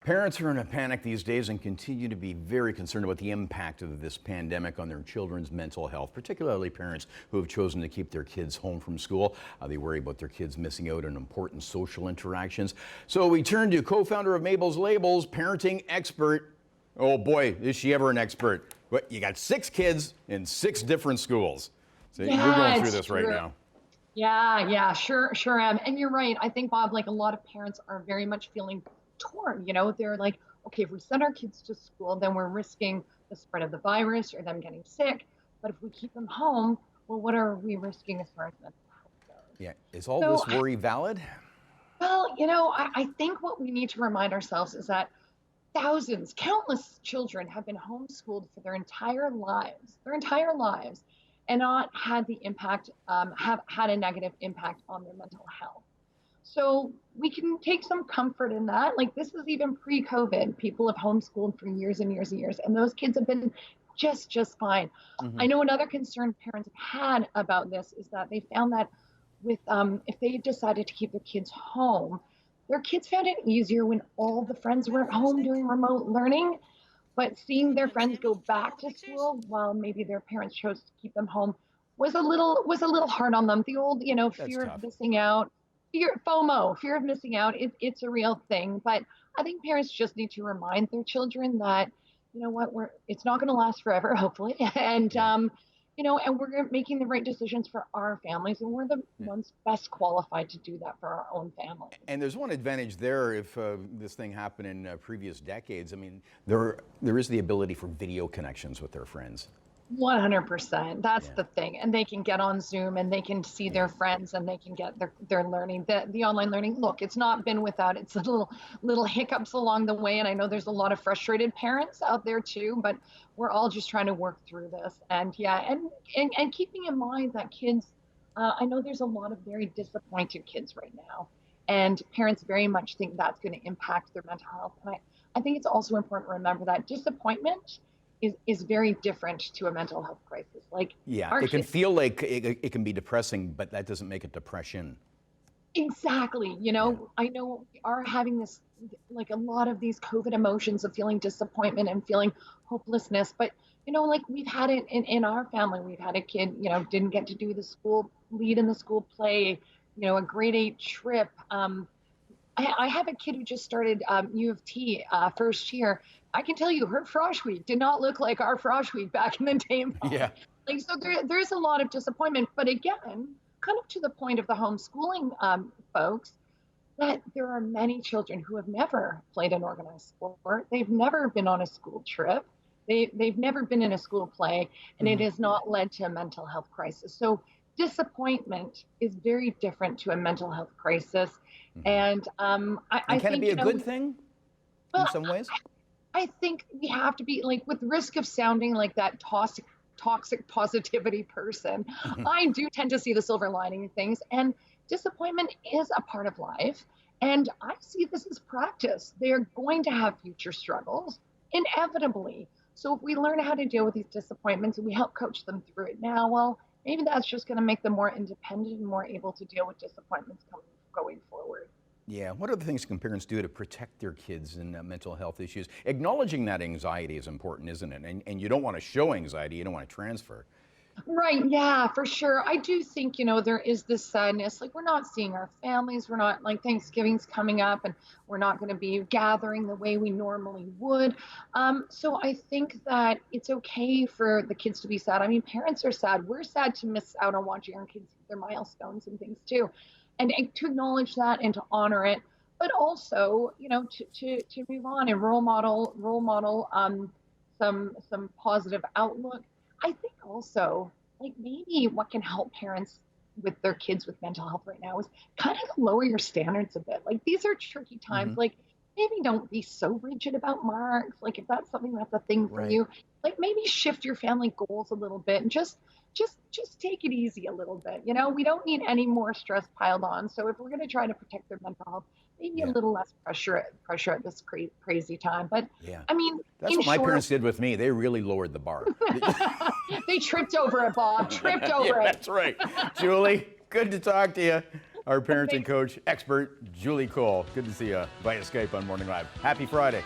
Parents are in a panic these days and continue to be very concerned about the impact of this pandemic on their children's mental health, particularly parents who have chosen to keep their kids home from school. They worry about their kids missing out on important social interactions. So we turn to co-founder of Mabel's Labels, parenting expert. Oh boy, is she ever an expert. But you got 6 kids in 6 different schools. So Yeah, you're going through it's this right true. now. Yeah, sure am. And you're right. I think, Bob, like a lot of parents are very much feeling torn. They're like, okay, if we send our kids to school, then we're risking the spread of the virus or them getting sick. But if we keep them home, well, what are we risking as far as mental health goes? Yeah, is all So, this worry valid? well, I think what we need to remind ourselves is that thousands, countless children have been homeschooled for their entire lives, and not had the impact, have had a negative impact on their mental health. So we can take some comfort in that. Like this is even pre-COVID. People have homeschooled for years and years and years, and those kids have been just fine. I Hmm. know another concern parents have had about this is that they found that with if they decided to keep their kids home, their kids found it easier when all the friends were at home doing remote learning. But seeing their friends go back to school while maybe their parents chose to keep them home was a little hard on them. The old, That's fear of tough. missing out, fear of missing out. It's a real thing. But I think parents just need to remind their children that, you know what, it's not going to last forever, hopefully, and Yeah. and we're making the right decisions for our families, and we're the Yeah. ones best qualified to do that for our own families. And there's one advantage there if this thing happened in previous decades. I mean, there is the ability for video connections with their friends. 100%. That's Yeah, the thing. And they can get on Zoom and they can see yeah, their friends and they can get their learning. The online learning, look, it's not been without its little hiccups along the way. And I know there's a lot of frustrated parents out there too, but we're all just trying to work through this. And yeah, and keeping in mind that kids, I know there's a lot of very disappointed kids right now. And parents very much think that's going to impact their mental health. And I think it's also important to remember that disappointment is very different to a mental health crisis. Like yeah. our It can kids, feel like it can be depressing, but that doesn't make it depression. exactly. Yeah, I know we are having this, like a lot of these COVID emotions of feeling disappointment and feeling hopelessness. But like we've had it in our family. We've had a kid, didn't get to do the school lead in the school play, a grade 8 trip. I have a kid who just started U of T first year. I can tell you, her frosh week did not look like our frosh week back in the day, Bob. yeah. Like, so there's a lot of disappointment. But again, kind of to the point of the homeschooling folks, that there are many children who have never played an organized sport. They've never been on a school trip. They've never been in a school play, and it Hmm. has not led to a mental health crisis. So disappointment is very different to a mental health crisis. Hmm. And And I can it think, be a good thing in well, some ways? I think we have to be like, with risk of sounding like that toxic positivity person, I do tend to see the silver lining in things. And disappointment is a part of life. And I see this as practice. They're going to have future struggles, inevitably. So if we learn how to deal with these disappointments and we help coach them through it now, well, maybe that's just going to make them more independent and more able to deal with disappointments going forward. Yeah. What other things can parents do to protect their kids in mental health issues? Acknowledging that anxiety is important, isn't it? And you don't want to show anxiety. You don't want to transfer. Right. Yeah, for sure. I do think, there is this sadness. Like, we're not seeing our families. We're not, like, Thanksgiving's coming up and we're not going to be gathering the way we normally would. So I think that it's okay for the kids to be sad. I mean, parents are sad. We're sad to miss out on watching our kids hit their milestones and things too. And to acknowledge that and to honor it, but also, to move on and role model some positive outlook. I think also, like, maybe what can help parents with their kids with mental health right now is kind of lower your standards a bit. Like, these are tricky times. Hmm. Like, maybe don't be so rigid about marks. Like, if that's something that's a thing for Right. you, like, maybe shift your family goals a little bit and just take it easy a little bit. We don't need any more stress piled on. So if we're going to try to protect their mental health, maybe a Yeah. little less pressure at this crazy time. But Yeah. I mean, That's in what my short, parents did with me. They really lowered the bar. they tripped over it, Bob. Tripped Yeah, over it. that's right. Julie, good to talk to you. our parenting Amazing. coach expert, Julie Cole. Good to see you via Skype on Morning Live. Happy Friday.